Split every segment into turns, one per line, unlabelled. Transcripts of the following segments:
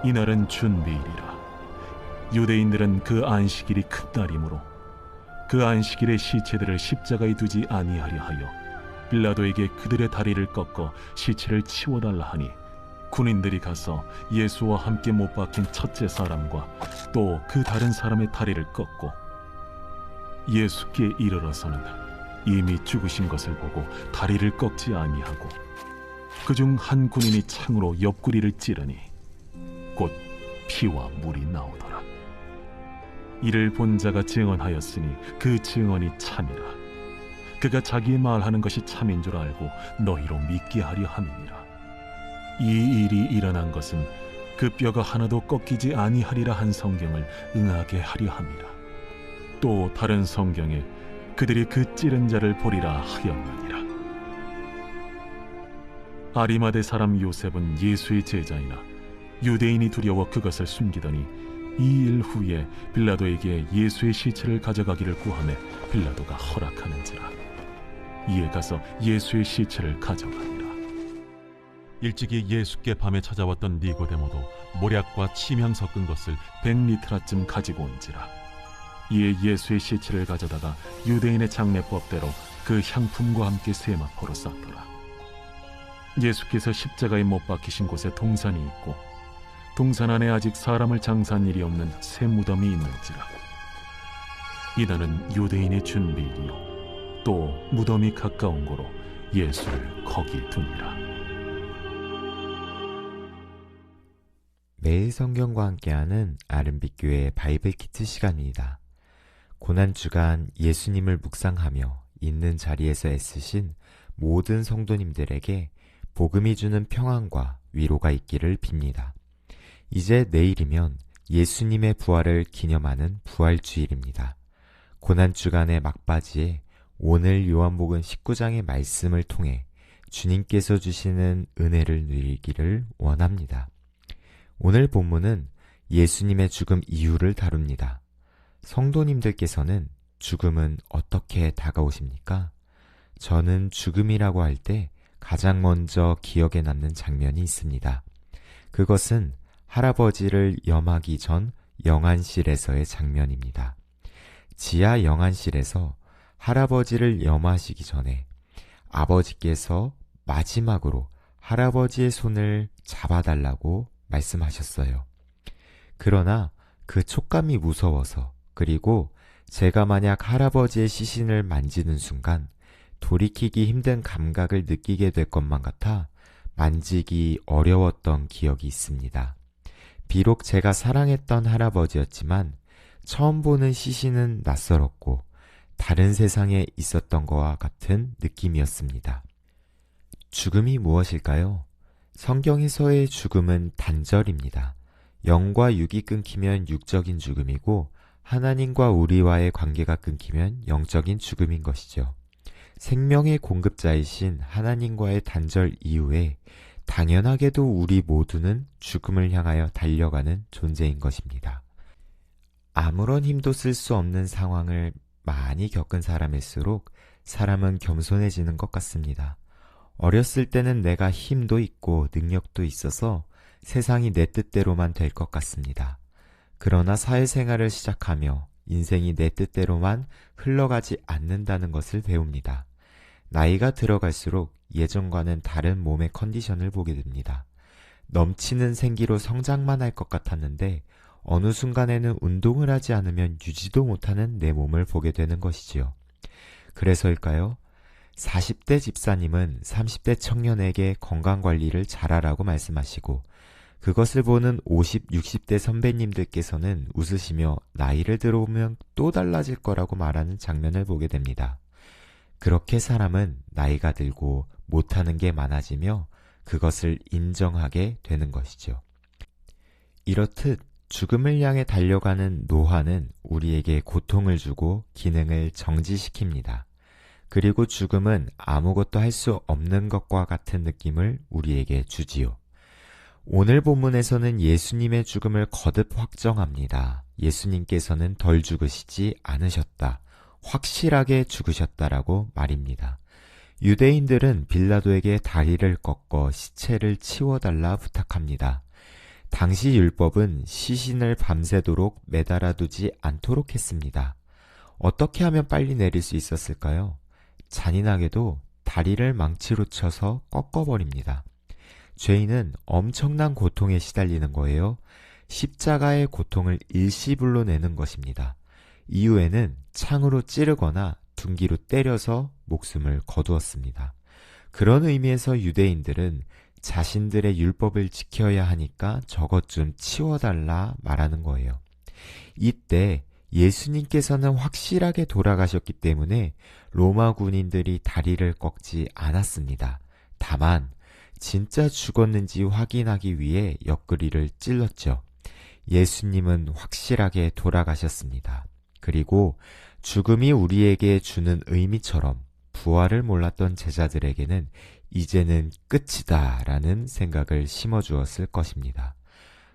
이날은 준비일이라. 유대인들은 그 안식일이 큰 날이므로 그 안식일에 시체들을 십자가에 두지 아니하려 하여 빌라도에게 그들의 다리를 꺾어 시체를 치워달라 하니, 군인들이 가서 예수와 함께 못 박힌 첫째 사람과 또 그 다른 사람의 다리를 꺾고 예수께 이르러서는 이미 죽으신 것을 보고 다리를 꺾지 아니하고, 그중 한 군인이 창으로 옆구리를 찌르니 곧 피와 물이 나오더라. 이를 본 자가 증언하였으니 그 증언이 참이라. 그가 자기 말하는 것이 참인 줄 알고 너희로 믿게 하려 함이니라. 이 일이 일어난 것은 그 뼈가 하나도 꺾이지 아니하리라 한 성경을 응하게 하려 함이라. 또 다른 성경에 그들이 그 찌른 자를 보리라 하였느니라. 아리마대 사람 요셉은 예수의 제자이나 유대인이 두려워 그것을 숨기더니 이 일 후에 빌라도에게 예수의 시체를 가져가기를 구하매 빌라도가 허락하는지라. 이에 가서 예수의 시체를 가져가니라. 일찍이 예수께 밤에 찾아왔던 니고데모도 모략과 침향 섞은 것을 100리트라쯤 가지고 온지라. 이에 예수의 시체를 가져다가 유대인의 장례법대로 그 향품과 함께 세마포로 쌌더라. 예수께서 십자가에 못 박히신 곳에 동산이 있고 동산 안에 아직 사람을 장사한 일이 없는 새 무덤이 있는지라. 이날은 유대인의 준비일이요 또 무덤이 가까운 고로 예수를 거기 두니라.
매일 성경과 함께하는 아름빛교회 바이블 키트 시간입니다. 고난주간 예수님을 묵상하며 있는 자리에서 애쓰신 모든 성도님들에게 복음이 주는 평안과 위로가 있기를 빕니다. 이제 내일이면 예수님의 부활을 기념하는 부활주일입니다. 고난주간의 막바지에 오늘 요한복음 19장의 말씀을 통해 주님께서 주시는 은혜를 누리기를 원합니다. 오늘 본문은 예수님의 죽음 이유를 다룹니다. 성도님들께서는 죽음은 어떻게 다가오십니까? 저는 죽음이라고 할 때 가장 먼저 기억에 남는 장면이 있습니다. 그것은 할아버지를 염하기 전 영안실에서의 장면입니다. 지하 영안실에서 할아버지를 염하시기 전에 아버지께서 마지막으로 할아버지의 손을 잡아달라고 말씀하셨어요. 그러나 그 촉감이 무서워서, 그리고 제가 만약 할아버지의 시신을 만지는 순간 돌이키기 힘든 감각을 느끼게 될 것만 같아 만지기 어려웠던 기억이 있습니다. 비록 제가 사랑했던 할아버지였지만 처음 보는 시신은 낯설었고 다른 세상에 있었던 것과 같은 느낌이었습니다. 죽음이 무엇일까요? 성경에서의 죽음은 단절입니다. 영과 육이 끊기면 육적인 죽음이고 하나님과 우리와의 관계가 끊기면 영적인 죽음인 것이죠. 생명의 공급자이신 하나님과의 단절 이후에 당연하게도 우리 모두는 죽음을 향하여 달려가는 존재인 것입니다. 아무런 힘도 쓸 수 없는 상황을 많이 겪은 사람일수록 사람은 겸손해지는 것 같습니다. 어렸을 때는 내가 힘도 있고 능력도 있어서 세상이 내 뜻대로만 될 것 같습니다. 그러나 사회생활을 시작하며 인생이 내 뜻대로만 흘러가지 않는다는 것을 배웁니다. 나이가 들어갈수록 예전과는 다른 몸의 컨디션을 보게 됩니다. 넘치는 생기로 성장만 할 것 같았는데 어느 순간에는 운동을 하지 않으면 유지도 못하는 내 몸을 보게 되는 것이지요. 그래서일까요? 40대 집사님은 30대 청년에게 건강관리를 잘하라고 말씀하시고, 그것을 보는 50, 60대 선배님들께서는 웃으시며 나이를 들어오면 또 달라질 거라고 말하는 장면을 보게 됩니다. 그렇게 사람은 나이가 들고 못하는 게 많아지며 그것을 인정하게 되는 것이죠. 이렇듯 죽음을 향해 달려가는 노화는 우리에게 고통을 주고 기능을 정지시킵니다. 그리고 죽음은 아무것도 할 수 없는 것과 같은 느낌을 우리에게 주지요. 오늘 본문에서는 예수님의 죽음을 거듭 확정합니다. 예수님께서는 덜 죽으시지 않으셨다, 확실하게 죽으셨다라고 말입니다. 유대인들은 빌라도에게 다리를 꺾어 시체를 치워달라 부탁합니다. 당시 율법은 시신을 밤새도록 매달아두지 않도록 했습니다. 어떻게 하면 빨리 내릴 수 있었을까요? 잔인하게도 다리를 망치로 쳐서 꺾어버립니다. 죄인은 엄청난 고통에 시달리는 거예요. 십자가의 고통을 일시불로 내는 것입니다. 이후에는 창으로 찌르거나 둔기로 때려서 목숨을 거두었습니다. 그런 의미에서 유대인들은 자신들의 율법을 지켜야 하니까 저것 좀 치워달라 말하는 거예요. 이때 예수님께서는 확실하게 돌아가셨기 때문에 로마 군인들이 다리를 꺾지 않았습니다. 다만 진짜 죽었는지 확인하기 위해 옆구리를 찔렀죠. 예수님은 확실하게 돌아가셨습니다. 그리고 죽음이 우리에게 주는 의미처럼 부활을 몰랐던 제자들에게는 이제는 끝이다 라는 생각을 심어주었을 것입니다.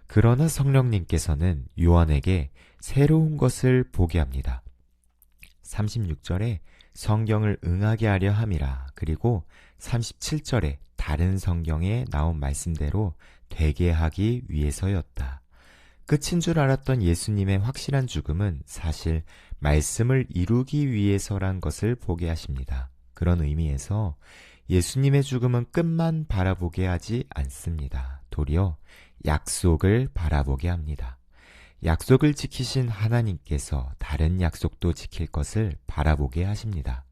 그러나 성령님께서는 요한에게 새로운 것을 보게 합니다. 36절에 성경을 응하게 하려 함이라. 그리고 37절에 다른 성경에 나온 말씀대로 되게 하기 위해서였다. 끝인 줄 알았던 예수님의 확실한 죽음은 사실 말씀을 이루기 위해서란 것을 보게 하십니다. 그런 의미에서 예수님의 죽음은 끝만 바라보게 하지 않습니다. 도리어 약속을 바라보게 합니다. 약속을 지키신 하나님께서 다른 약속도 지킬 것을 바라보게 하십니다.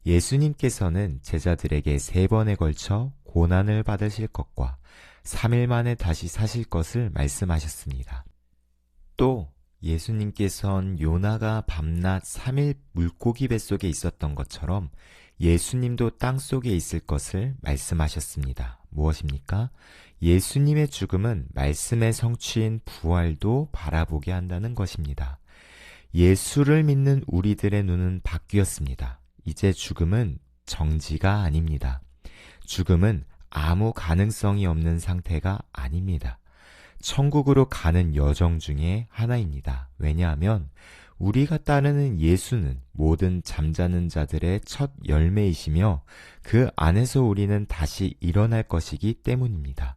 예수님께서는 제자들에게 3번에 걸쳐 고난을 받으실 것과 3일 만에 다시 사실 것을 말씀하셨습니다. 또 예수님께서는 요나가 밤낮 3일 물고기 뱃속에 있었던 것처럼 예수님도 땅속에 있을 것을 말씀하셨습니다. 무엇입니까? 예수님의 죽음은 말씀의 성취인 부활도 바라보게 한다는 것입니다. 예수를 믿는 우리들의 눈은 바뀌었습니다. 이제 죽음은 정지가 아닙니다. 죽음은 아무 가능성이 없는 상태가 아닙니다. 천국으로 가는 여정 중에 하나입니다. 왜냐하면 우리가 따르는 예수는 모든 잠자는 자들의 첫 열매이시며 그 안에서 우리는 다시 일어날 것이기 때문입니다.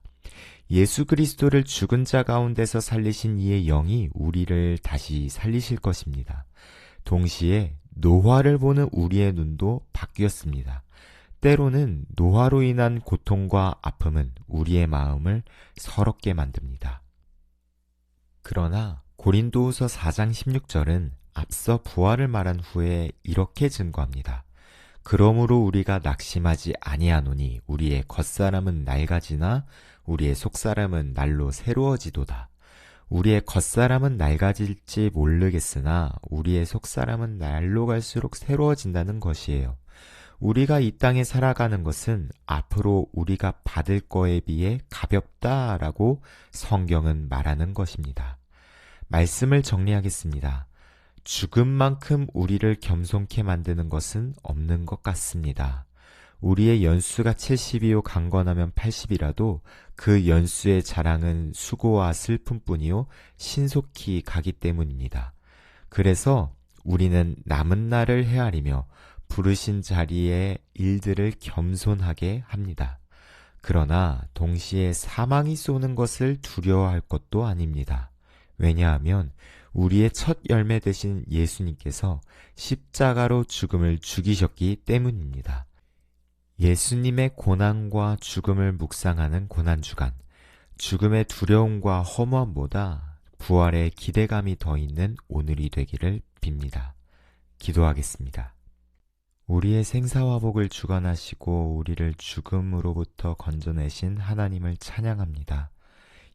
예수 그리스도를 죽은 자 가운데서 살리신 이의 영이 우리를 다시 살리실 것입니다. 동시에 노화를 보는 우리의 눈도 바뀌었습니다. 때로는 노화로 인한 고통과 아픔은 우리의 마음을 서럽게 만듭니다. 그러나 고린도후서 4장 16절은 앞서 부활을 말한 후에 이렇게 증거합니다. 그러므로 우리가 낙심하지 아니하노니 우리의 겉사람은 낡아지나 우리의 속사람은 날로 새로워지도다. 우리의 겉사람은 낡아질지 모르겠으나 우리의 속사람은 날로 갈수록 새로워진다는 것이에요. 우리가 이 땅에 살아가는 것은 앞으로 우리가 받을 거에 비해 가볍다라고 성경은 말하는 것입니다. 말씀을 정리하겠습니다. 죽음만큼 우리를 겸손케 만드는 것은 없는 것 같습니다. 우리의 연수가 70이요 강건하면 80이라도 그 연수의 자랑은 수고와 슬픔뿐이요 신속히 가기 때문입니다. 그래서 우리는 남은 날을 헤아리며 부르신 자리의 일들을 겸손하게 합니다. 그러나 동시에 사망이 쏘는 것을 두려워할 것도 아닙니다. 왜냐하면 우리의 첫 열매 되신 예수님께서 십자가로 죽음을 죽이셨기 때문입니다. 예수님의 고난과 죽음을 묵상하는 고난주간, 죽음의 두려움과 허무함보다 부활의 기대감이 더 있는 오늘이 되기를 빕니다. 기도하겠습니다. 우리의 생사화복을 주관하시고 우리를 죽음으로부터 건져내신 하나님을 찬양합니다.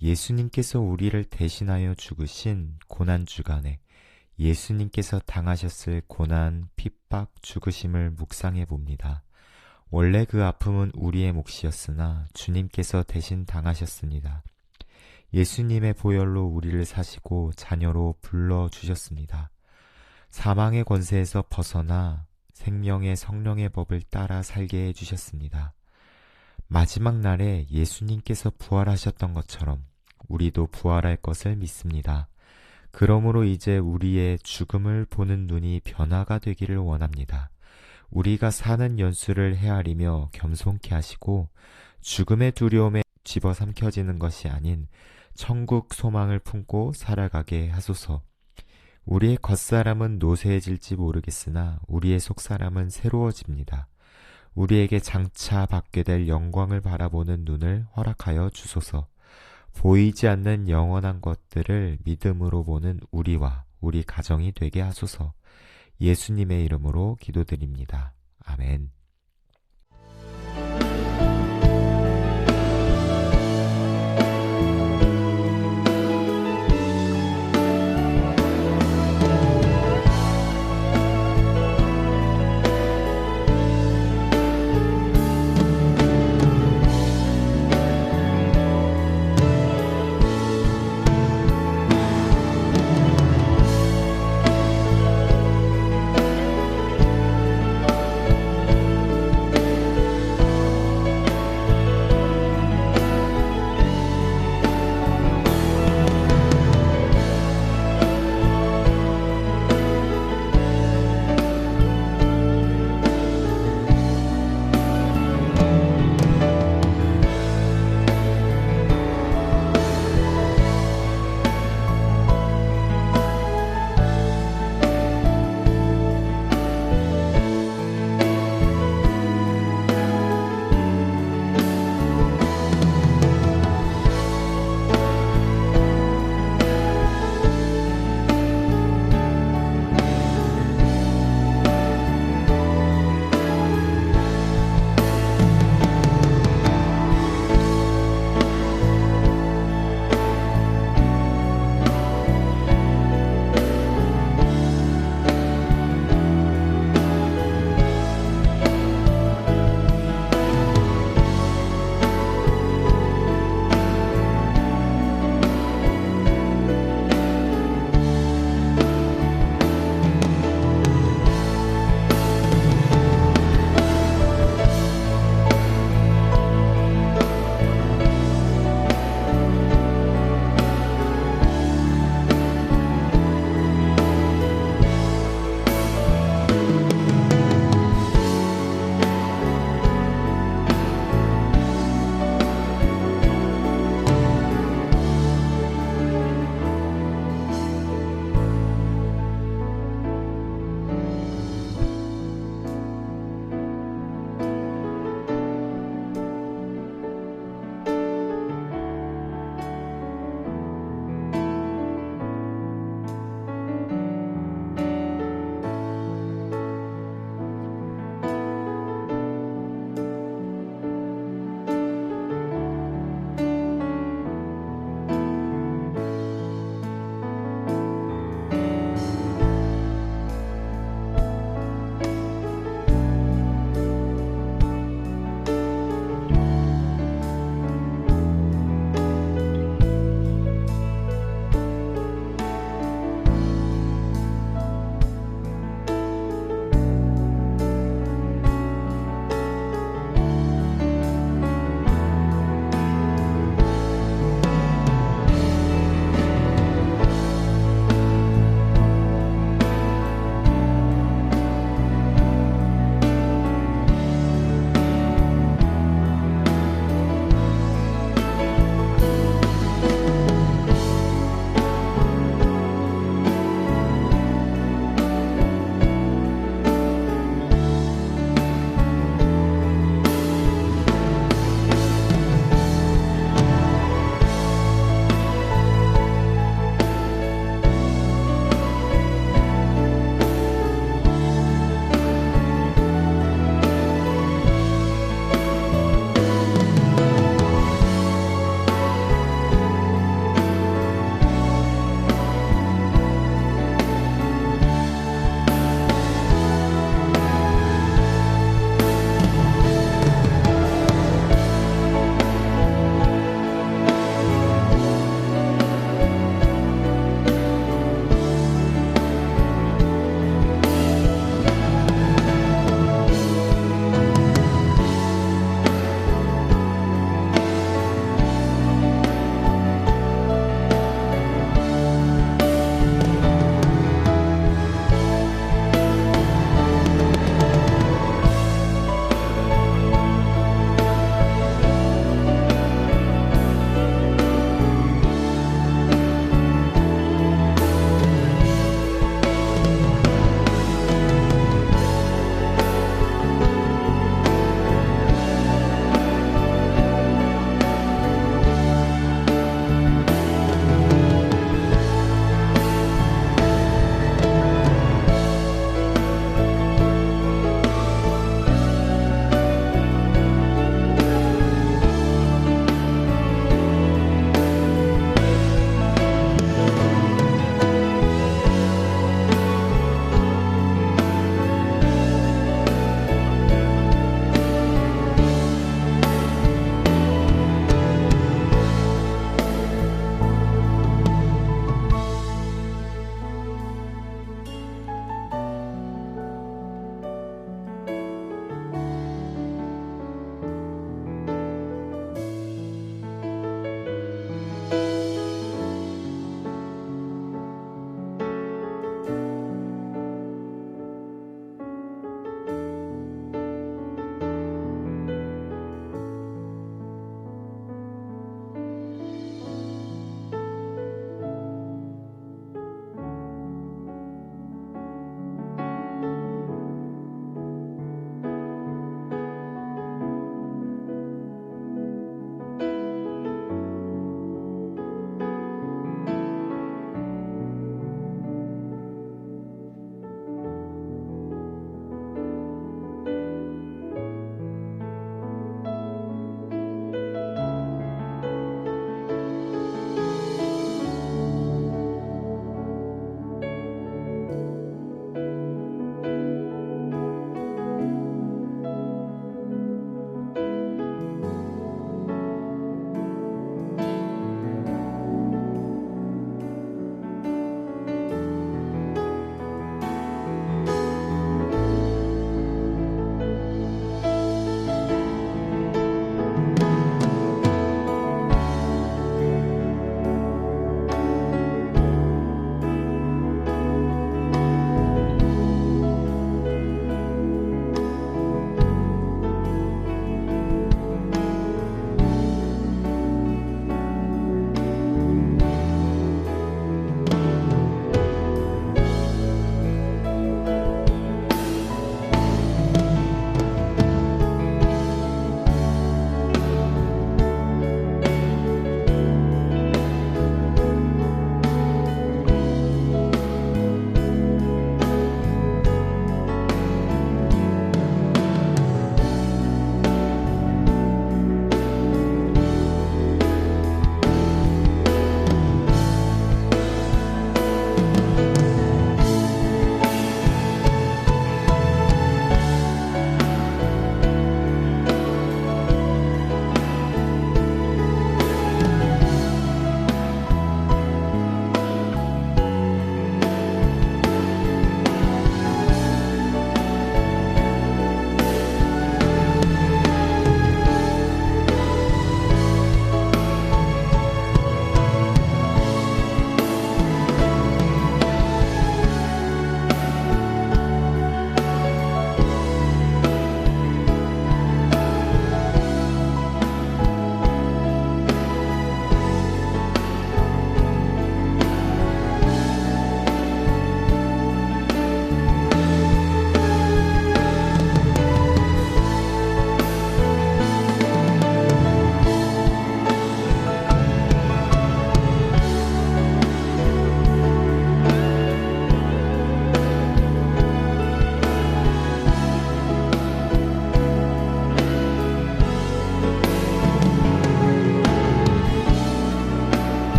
예수님께서 우리를 대신하여 죽으신 고난주간에 예수님께서 당하셨을 고난, 핍박, 죽으심을 묵상해 봅니다. 원래 그 아픔은 우리의 몫이었으나 주님께서 대신 당하셨습니다. 예수님의 보혈로 우리를 사시고 자녀로 불러주셨습니다. 사망의 권세에서 벗어나 생명의 성령의 법을 따라 살게 해주셨습니다. 마지막 날에 예수님께서 부활하셨던 것처럼 우리도 부활할 것을 믿습니다. 그러므로 이제 우리의 죽음을 보는 눈이 변화가 되기를 원합니다. 우리가 사는 연수를 헤아리며 겸손케 하시고 죽음의 두려움에 집어삼켜지는 것이 아닌 천국 소망을 품고 살아가게 하소서. 우리의 겉사람은 노쇠해질지 모르겠으나 우리의 속사람은 새로워집니다. 우리에게 장차 받게 될 영광을 바라보는 눈을 허락하여 주소서. 보이지 않는 영원한 것들을 믿음으로 보는 우리와 우리 가정이 되게 하소서. 예수님의 이름으로 기도드립니다. 아멘.